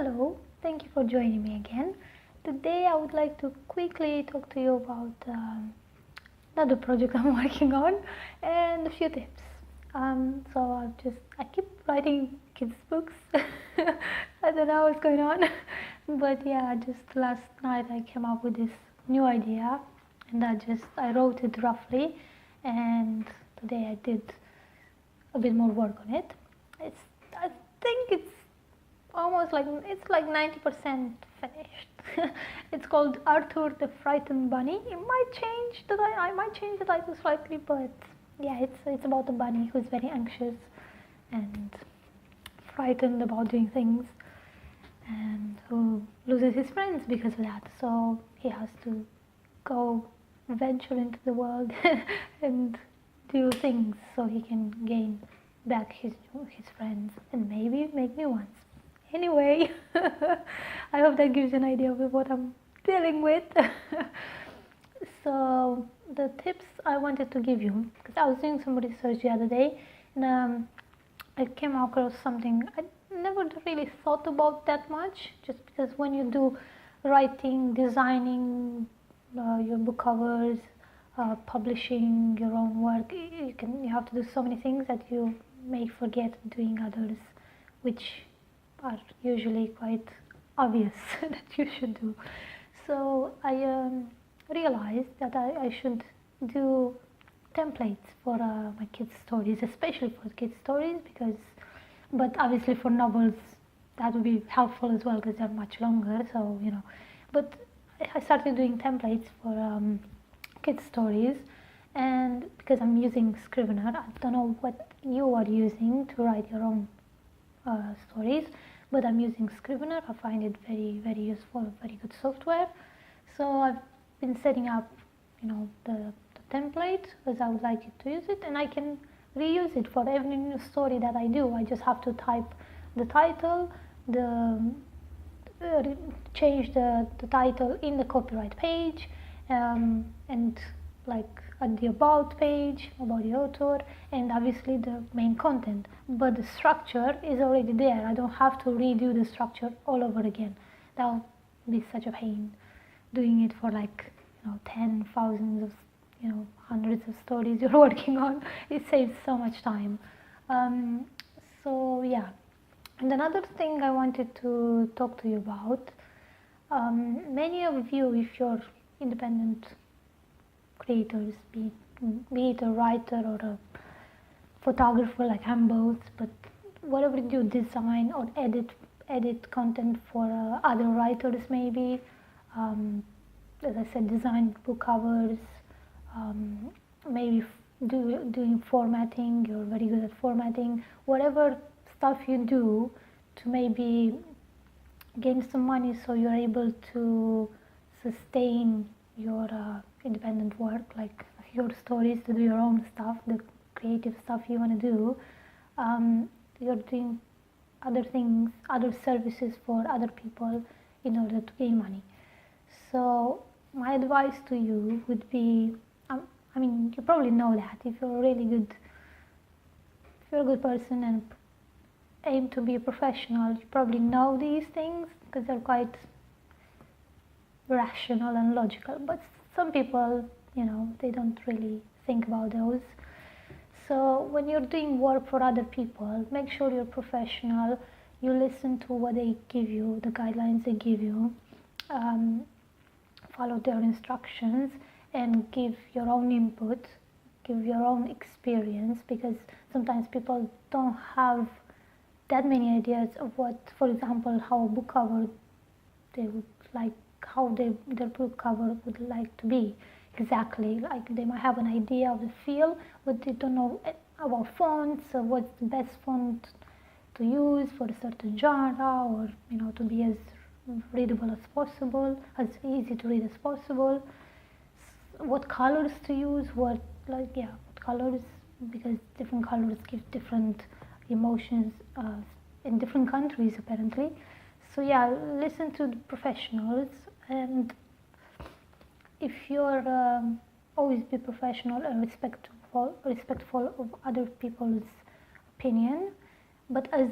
Hello, thank you for joining me again. Today I would like to quickly talk to you about another project I'm working on and a few tips. I keep writing kids books. I don't know what's going on, but yeah, just last night I came up with this new idea, and I wrote it roughly, and today I did a bit more work on it. I think it's almost like 90% finished. It's called Arthur the Frightened Bunny. I might change the title slightly, but yeah, it's about a bunny who's very anxious and frightened about doing things, and who loses his friends because of that. So he has to go venture into the world and do things so he can gain back his friends and maybe make new ones. Anyway, I hope that gives you an idea of what I'm dealing with. So the tips I wanted to give you, because I was doing some research the other day, and I came across something I never really thought about that much, just because when you do writing, designing your book covers, publishing your own work, you have to do so many things that you may forget doing others, which are usually quite obvious that you should do. So I realized that I should do templates for my kids' stories, especially for kids' stories, but obviously for novels that would be helpful as well because they're much longer. So but I started doing templates for kids' stories, and because I'm using Scrivener, I don't know what you are using to write your own stories, but I'm using Scrivener. I find it very, very useful, very good software. So I've been setting up, the template as I would like it to use it, and I can reuse it for every new story that I do. I just have to type the title, change the title in the copyright page, and like at the about page, about the author, and obviously the main content. But the structure is already there. I don't have to redo the structure all over again. That would be such a pain. Doing it for thousands of, hundreds of stories you're working on, it saves so much time. So yeah. And another thing I wanted to talk to you about, many of you, if you're independent creators, be it a writer or a photographer, like I'm both, but whatever you do, design or edit content for other writers maybe, as I said, design book covers, maybe doing formatting, you're very good at formatting, whatever stuff you do to maybe gain some money so you're able to sustain your independent work, like your stories, to do your own stuff, the creative stuff you want to do. You're doing other things, other services for other people in order to gain money. So my advice to you would be, you probably know that if you're a good person and aim to be a professional, you probably know these things because they're quite rational and logical. But some people, they don't really think about those. So when you're doing work for other people, make sure you're professional. You listen to what they give you, the guidelines they give you, follow their instructions, and give your own input, give your own experience, because sometimes people don't have that many ideas of what, for example, how a book cover they would like, how their book cover would like to be exactly. Like they might have an idea of the feel, but they don't know about fonts, or what's the best font to use for a certain genre, or to be as readable as possible, as easy to read as possible. What colors to use, what colors, because different colors give different emotions in different countries apparently. So yeah, listen to the professionals, and if you're always be professional and respectful of other people's opinion, but as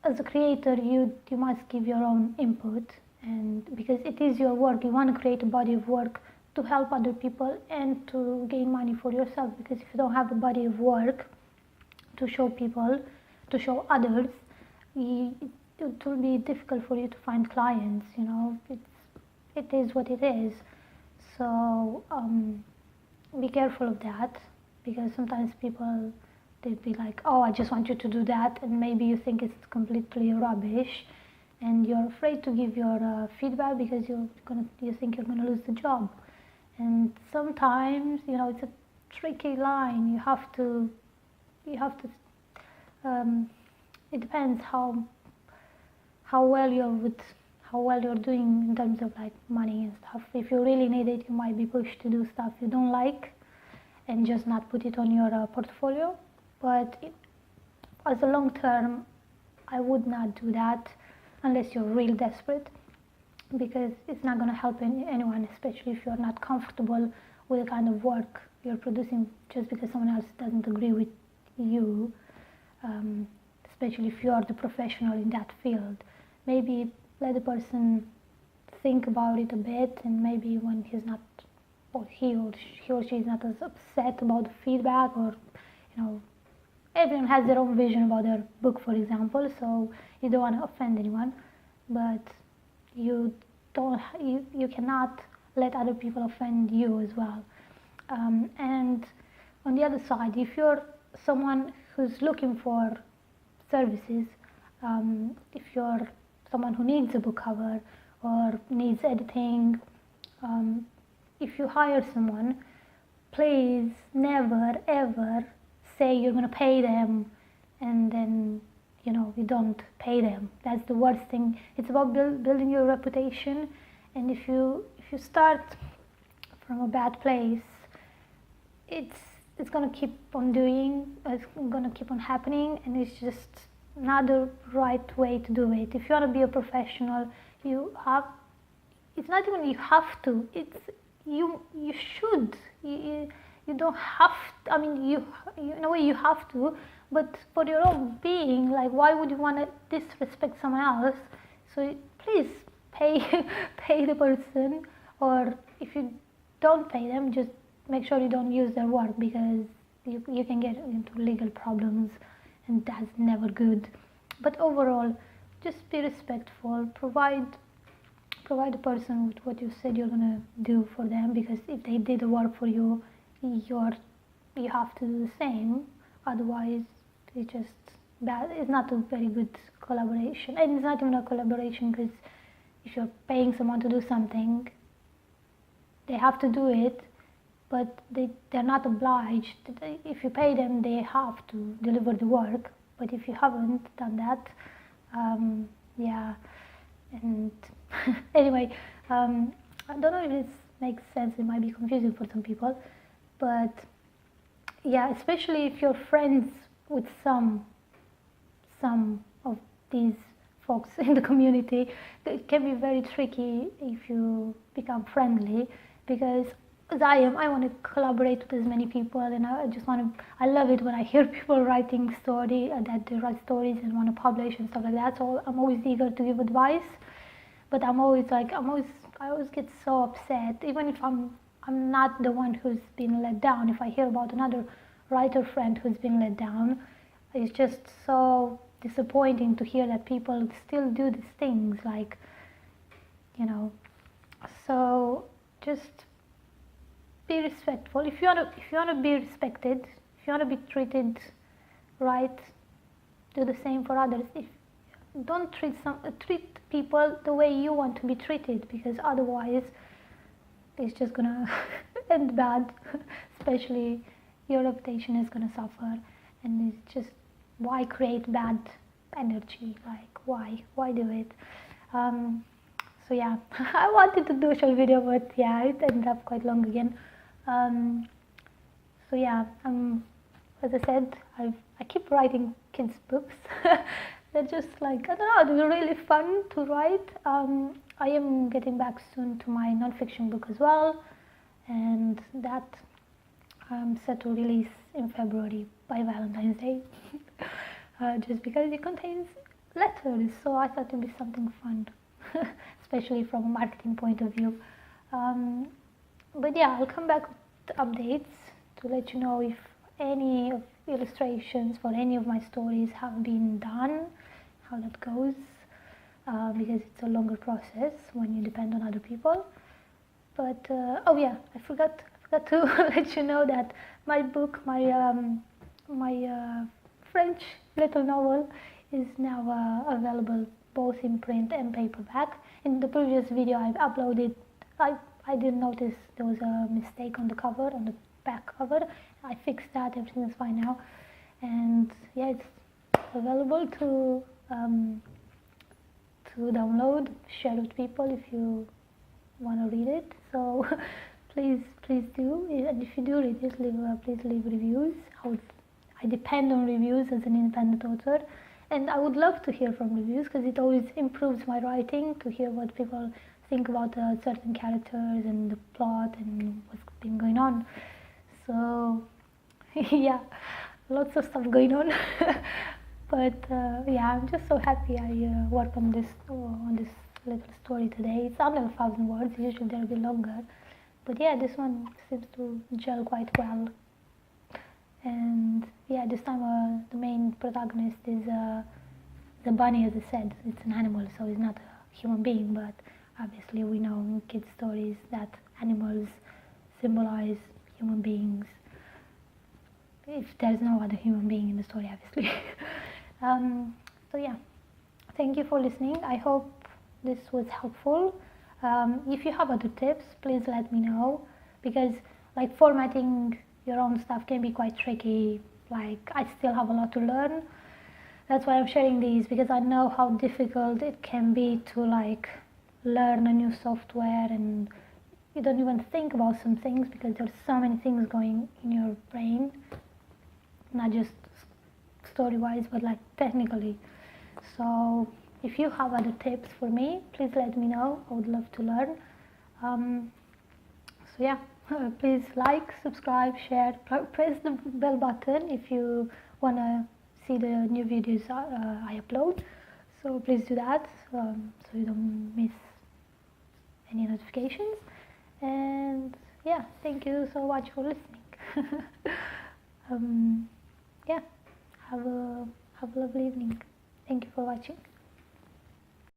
as a creator, you must give your own input, and because it is your work, you want to create a body of work to help other people and to gain money for yourself. Because if you don't have a body of work to show people, to show others, it will be difficult for you to find clients. You know, it is what it is. So be careful of that, because sometimes people, they'd be like, oh, I just want you to do that, and maybe you think it's completely rubbish, and you're afraid to give your feedback because you think you're gonna lose the job. And sometimes, you know, it's a tricky line. You have to. It depends how well you're doing in terms of like money and stuff. If you really need it, you might be pushed to do stuff you don't like, and just not put it on your portfolio. But as a long term, I would not do that unless you're real desperate, because it's not going to help anyone, especially if you're not comfortable with the kind of work you're producing just because someone else doesn't agree with you, especially if you're the professional in that field. Maybe let the person think about it a bit, and maybe when he's not, or he or she is not as upset about the feedback, or, you know, everyone has their own vision about their book, for example, so you don't want to offend anyone, but you cannot let other people offend you as well. And on the other side, if you're someone who's looking for services, if you're someone who needs a book cover or needs editing, if you hire someone, please never ever say you're going to pay them and then, you know, you don't pay them. That's the worst thing. It's about building your reputation, and if you start from a bad place, it's going to keep on it's going to keep on happening, and it's just not the right way to do it. If you want to be a professional, it's not even you have to, it's you should. You don't have to, I mean, you in a way you have to, but for your own being, like, why would you want to disrespect someone else? So please pay the person, or if you don't pay them, just make sure you don't use their work, because you can get into legal problems, and that's never good. But overall, just be respectful, provide the person with what you said you're gonna do for them, because if they did the work for you, you have to do the same. Otherwise, it's just bad. It's not a very good collaboration, and it's not even a collaboration, because if you're paying someone to do something, they have to do it, but they're not obliged. If you pay them, they have to deliver the work. But if you haven't done that, yeah. And anyway, I don't know if this makes sense. It might be confusing for some people, but yeah, especially if you're friends with some of these folks in the community, it can be very tricky if you become friendly, because as I want to collaborate with as many people, and I love it when I hear people writing that they write stories and want to publish and stuff like that. So I'm always eager to give advice, but I always get so upset, even if I'm not the one who's been let down. If I hear about another writer friend who's been let down, it's just so disappointing to hear that people still do these things, like, you know. So just be respectful. If you want to be respected, if you want to be treated right, do the same for others. Don't treat people the way you want to be treated, because otherwise it's just gonna end bad. Especially your reputation is gonna suffer, and it's just, why create bad energy? Like, why do it? So yeah, I wanted to do a short video, but yeah, it ended up quite long again. So yeah, as I said, I keep writing kids' books. They're just like, I don't know, they're really fun to write. I am getting back soon to my non-fiction book as well, and that I'm set to release in February by Valentine's Day, just because it contains letters, so I thought it would be something fun, especially from a marketing point of view. But yeah, I'll come back with updates to let you know if any of illustrations for any of my stories have been done, how that goes, because it's a longer process when you depend on other people. But oh yeah, I forgot to let you know that my book, my French little novel, is now available both in print and paperback. In the previous video I've uploaded, I didn't notice there was a mistake on the cover, on the back cover. I fixed that, everything is fine now, and yeah, it's available to download, share with people if you want to read it. So please do, and if you do read it, please leave reviews. I depend on reviews as an independent author, and I would love to hear from reviews because it always improves my writing, to hear what people think about certain characters and the plot and what's been going on. So yeah, lots of stuff going on. But yeah, I'm just so happy I worked on this little story today. It's under 1,000 words, usually they're a bit longer, but yeah, this one seems to gel quite well. And yeah, this time the main protagonist is the bunny, as I said. It's an animal, so it's not a human being, but obviously we know in kids' stories that animals symbolize human beings, if there's no other human being in the story, obviously. So yeah, thank you for listening. I hope this was helpful. If you have other tips, please let me know, because like formatting your own stuff can be quite tricky. Like, I still have a lot to learn. That's why I'm sharing these, because I know how difficult it can be to like learn a new software, and you don't even think about some things because there's so many things going in your brain, not just story-wise, but like technically. So if you have other tips for me, please let me know. I would love to learn. So yeah, please like, subscribe, share, press the bell button if you want to see the new videos I upload. So please do that, so you don't miss any notifications. And yeah, thank you so much for listening. Yeah, have a lovely evening. Thank you for watching.